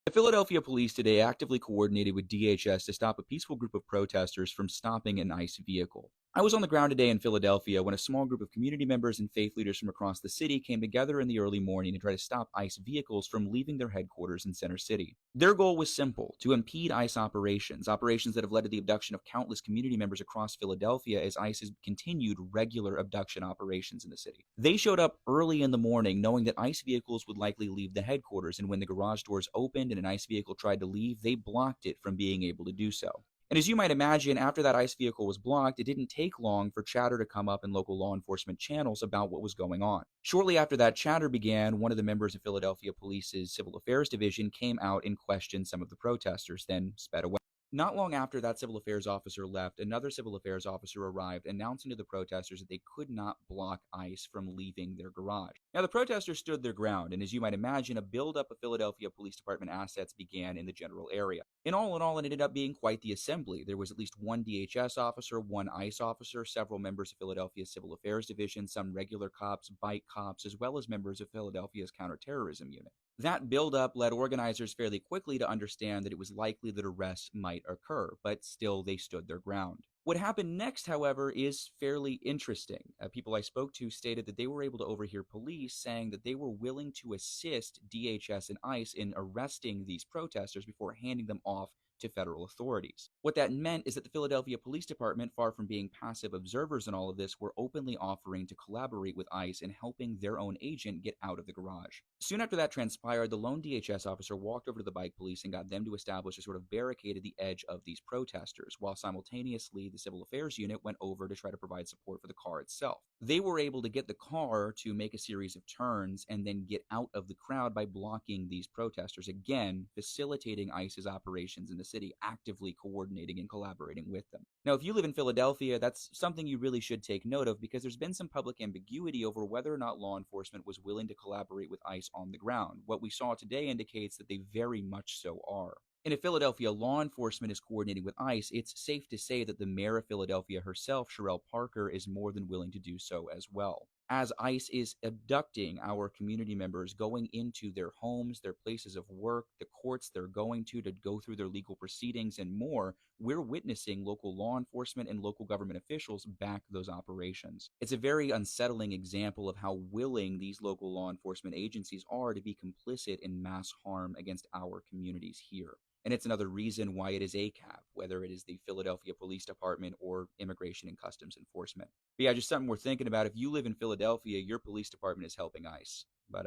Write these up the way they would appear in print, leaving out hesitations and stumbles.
The Philadelphia police today actively coordinated with DHS to stop a peaceful group of protesters from stopping an ICE vehicle. I was on the ground today in Philadelphia when a small group of community members and faith leaders from across the city came together in the early morning to try to stop ICE vehicles from leaving their headquarters in Center City. Their goal was simple: to impede ICE operations that have led to the abduction of countless community members across Philadelphia as ICE has continued regular abduction operations in the city. They showed up early in the morning knowing that ICE vehicles would likely leave the headquarters, and when the garage doors opened and an ICE vehicle tried to leave, they blocked it from being able to do so. And as you might imagine, after that ICE vehicle was blocked, it didn't take long for chatter to come up in local law enforcement channels about what was going on. Shortly after that chatter began, one of the members of Philadelphia Police's Civil Affairs Division came out and questioned some of the protesters, then sped away. Not long after that civil affairs officer left, another civil affairs officer arrived, announcing to the protesters that they could not block ICE from leaving their garage. Now, the protesters stood their ground, and as you might imagine, a buildup of Philadelphia Police Department assets began in the general area. In all, it ended up being quite the assembly. There was at least one DHS officer, one ICE officer, several members of Philadelphia's Civil Affairs Division, some regular cops, bike cops, as well as members of Philadelphia's counterterrorism unit. That buildup led organizers fairly quickly to understand that it was likely that arrests might occur, but still they stood their ground. What happened next, however, is fairly interesting. People I spoke to stated that they were able to overhear police saying that they were willing to assist DHS and ICE in arresting these protesters before handing them off to federal authorities. What that meant is that the Philadelphia Police Department, far from being passive observers in all of this, were openly offering to collaborate with ICE in helping their own agent get out of the garage. Soon after that transpired, the lone DHS officer walked over to the bike police and got them to establish a sort of barricade at the edge of these protesters, while simultaneously the Civil Affairs unit went over to try to provide support for the car itself. They were able to get the car to make a series of turns and then get out of the crowd by blocking these protesters, again facilitating ICE's operations in the city, actively coordinating and collaborating with them. Now, if you live in Philadelphia, that's something you really should take note of, because there's been some public ambiguity over whether or not law enforcement was willing to collaborate with ICE on the ground. What we saw today indicates that they very much so are. And if Philadelphia law enforcement is coordinating with ICE, it's safe to say that the mayor of Philadelphia herself, Sherelle Parker, is more than willing to do so as well. As ICE is abducting our community members, going into their homes, their places of work, the courts they're going to go through their legal proceedings and more, we're witnessing local law enforcement and local government officials back those operations. It's a very unsettling example of how willing these local law enforcement agencies are to be complicit in mass harm against our communities here. And it's another reason why it is ACAB, whether it is the Philadelphia Police Department or Immigration and Customs Enforcement. But yeah, just something we're thinking about. If you live in Philadelphia, your police department is helping ICE. But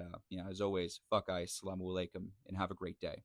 as always, fuck ICE, salamu alaikum, and have a great day.